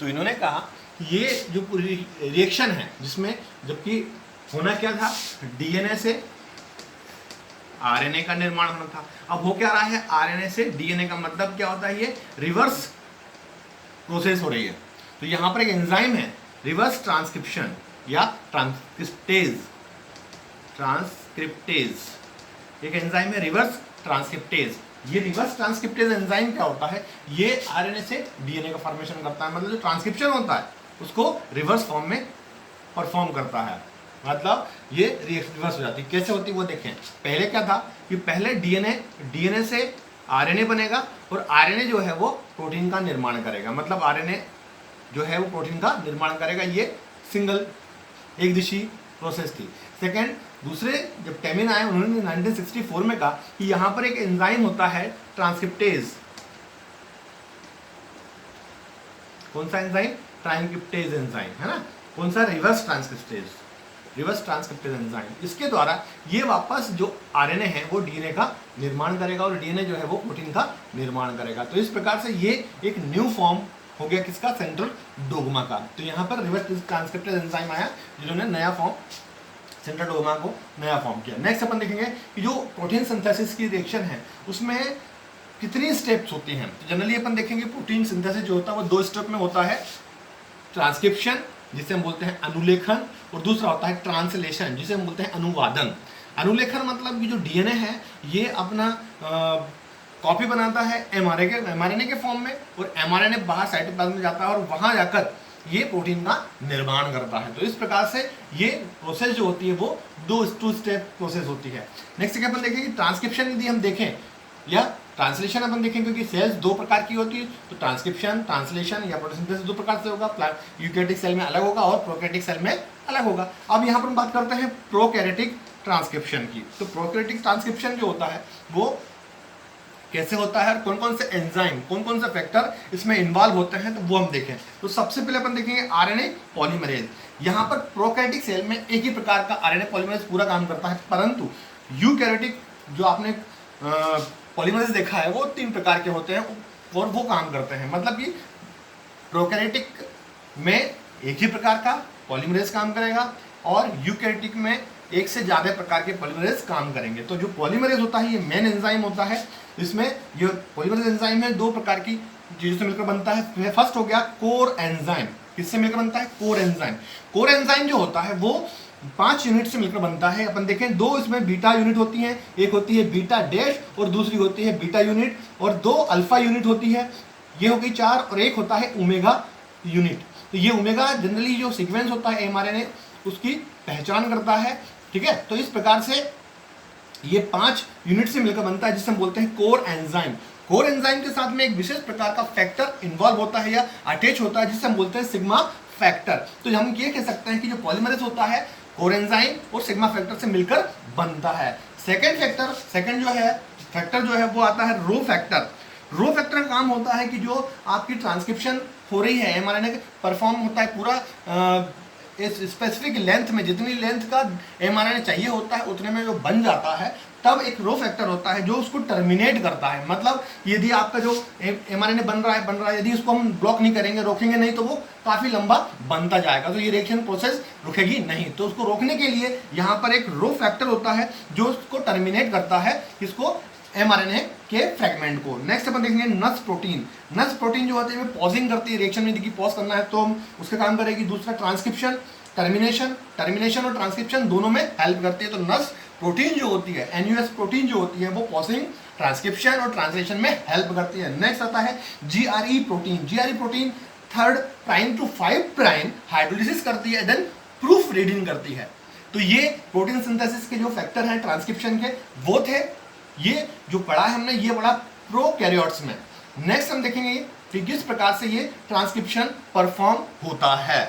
तो इन्होंने कहा कि ये जो पूरी रिएक्शन है जिसमें जबकि होना क्या था, डीएनए से आरएनए का निर्माण होना था, अब हो क्या रहा है, आरएनए से डीएनए का मतलब क्या होता है, ये रिवर्स प्रोसेस हो रही है। तो यहां पर एक एंजाइम है रिवर्स ट्रांसक्रिप्शन या ट्रांसक्रिप्टेज, एक एंजाइम है रिवर्स ट्रांसक्रिप्टेज। ये रिवर्स ट्रांसक्रिप्टेज एंजाइम क्या होता है, ये आरएनए से डीएनए का फॉर्मेशन करता है, मतलब जो ट्रांसक्रिप्शन होता है उसको रिवर्स फॉर्म में परफॉर्म करता है, मतलब ये रिवर्स हो जाती है। कैसे होती है वो देखें। पहले क्या था कि पहले डीएनए से आरएनए बनेगा और आरएनए जो है वो प्रोटीन का निर्माण करेगा, मतलब आरएनए जो है वो प्रोटीन का निर्माण करेगा। ये सिंगल एक दिशी प्रोसेस थी। सेकेंड, दूसरे जब केमिन आए उन्होंने 1964 में कहा कि यहाँ पर एक एंजाइम होता है ट्रांसक्रिप्टेज। कौन सा एंजाइम, ट्रांसक्रिप्टेज एंजाइम है ना, कौन सा, रिवर्स ट्रांसक्रिप्टेज एंजाइम। इसके द्वारा ये वापस जो आरएनए है वो डीएनए का निर्माण करेगा और डीएनए जो है वो प्रोटीन का निर्माण करेगा। तो इस प्रकार से ये एक न्यू फॉर्म हो गया किसका, सेंट्रल डोग्मा का। तो यहाँ पर रिवर्स ट्रांसक्रिप्टेज एंजाइम आया जिन्होंने नया फॉर्म, सेंट्रल डोग्मा को नया फॉर्म किया। नेक्स्ट अपन देखेंगे कि जो प्रोटीन सिंथेसिस की रिएक्शन है उसमें कितनी स्टेप्स होती हैं। तो जनरली अपन देखेंगे प्रोटीन सिंथेसिस जो होता है वो 2 स्टेप में होता है, ट्रांसक्रिप्शन जिसे हम बोलते हैं अनुलेखन, और दूसरा होता है ट्रांसलेशन जिसे हम बोलते हैं अनुवादन। अनुलेखन मतलब कि जो डीएनए है ये अपना कॉपी बनाता है एमआरएनए के फॉर्म में, और एमआरएनए बाहर साइटोप्लाज्म में जाता है और वहां जाकर ये प्रोटीन का निर्माण करता है। तो इस प्रकार से ये प्रोसेस जो होती है वो 2 स्टेप प्रोसेस होती है। नेक्स्ट अपन देखेंगे ट्रांसक्रिप्शन, यदि हम देखें या ट्रांसलेशन अपन देखें, क्योंकि सेल्स 2 प्रकार की होती है, तो ट्रांसक्रिप्शन, ट्रांसलेशन या प्रोटोसिंथेसिस 2 प्रकार से होगा। यूकैरियोटिक सेल में अलग होगा और प्रोकैरियोटिक सेल में अलग होगा। अब यहाँ पर हम बात करते हैं प्रोकैरियोटिक ट्रांसक्रिप्शन की। तो प्रोकैरियोटिक ट्रांसक्रिप्शन जो होता है वो कैसे होता है, कौन कौन से एंजाइम, कौन कौन से फैक्टर इसमें इन्वॉल्व होते हैं, तो वो हम देखें। तो सबसे पहले अपन देखेंगे आरएनए पॉलीमरेज। यहाँ पर प्रोकैरियोटिक सेल में एक ही प्रकार का आरएनए पॉलीमरेज पूरा काम करता है, परंतु यूकैरियोटिक जो आपने पॉलीमरेज देखा है वो 3 प्रकार के होते हैं और वो काम करते हैं। मतलब कि प्रोकैरियोटिक में एक ही प्रकार का पॉलीमरेज काम करेगा और यूकैरियोटिक में एक से ज़्यादा प्रकार के पॉलीमरेज काम करेंगे। तो जो पॉलीमरेज होता है ये मेन एंजाइम होता है। इसमें ये पॉलीमरेज एंजाइम है 2 प्रकार की चीज़ों से मिलकर बनता है। फर्स्ट हो गया कोर एंजाइम, किससे मिलकर बनता है, कोर एंजाइम। कोर एंजाइम जो होता है वो 5 यूनिट से मिलकर बनता है। अपन देखें 2 इसमें बीटा यूनिट होती हैं, एक होती है बीटा डैश और दूसरी होती है बीटा यूनिट, और 2 अल्फा यूनिट होती है, ये हो गई 4, और एक होता है ओमेगा यूनिट। तो ये ओमेगा जनरली जो सीक्वेंस होता है एमआरएनए उसकी पहचान करता है, ठीक है। तो इस प्रकार से ये 5 यूनिट से मिलकर बनता है जिसे हम बोलते हैं कोर एंजाइम। कोर एंजाइम के साथ में एक विशेष प्रकार का फैक्टर इन्वॉल्व होता है या अटैच होता है जिसे हम बोलते हैं सिग्मा फैक्टर। तो हम ये कह सकते हैं कि जो पॉलीमरेज होता है कोर एंजाइम और सिग्मा फैक्टर से मिलकर बनता है। सेकंड जो है फैक्टर जो है वो आता है रो फैक्टर। रो फैक्टर का काम होता है कि जो आपकी ट्रांसक्रिप्शन हो रही है एमआरएनए परफॉर्म होता है पूरा इस स्पेसिफिक लेंथ में, जितनी लेंथ का एमआरएनए चाहिए होता है उतने में जो बन जाता है, तब एक रो फैक्टर होता है जो उसको टर्मिनेट करता है। मतलब यदि आपका जो एमआरएनए बन रहा है, यदि उसको हम ब्लॉक नहीं करेंगे, रोकेंगे नहीं, तो वो काफ़ी लंबा बनता जाएगा, तो ये रिएक्शन प्रोसेस रुकेगी नहीं। तो उसको रोकने के लिए यहाँ पर एक रो फैक्टर होता है जो उसको टर्मिनेट करता है, इसको एमआरएनए के फ्रेगमेंट को। नेक्स्ट अपन देखेंगे नस प्रोटीन। नस प्रोटीन जो होती है पॉजिंग करती है, रिएक्शन में देखिए पॉज करना है तो हम उसका काम करेगी। दूसरा ट्रांसक्रिप्शन, टर्मिनेशन और ट्रांसक्रिप्शन दोनों में हेल्प करती है। तो नस प्रोटीन जो होती है, एनयूएस प्रोटीन जो होती है, वो पॉजिंग, ट्रांसक्रिप्शन और ट्रांसलेशन में हेल्प करती है। नेक्स्ट आता है GRE protein. GRE protein 3 prime to 5 prime hydrolysis करती है, देन प्रूफ रीडिंग करती है। तो ये प्रोटीन सिंथेसिस के जो फैक्टर हैं ट्रांसक्रिप्शन के वो थे। ये जो पढ़ा है हमने ये पढ़ा प्रोकैरियोट्स में। नेक्स्ट हम देखेंगे कि किस प्रकार से ये ट्रांसक्रिप्शन परफॉर्म होता है।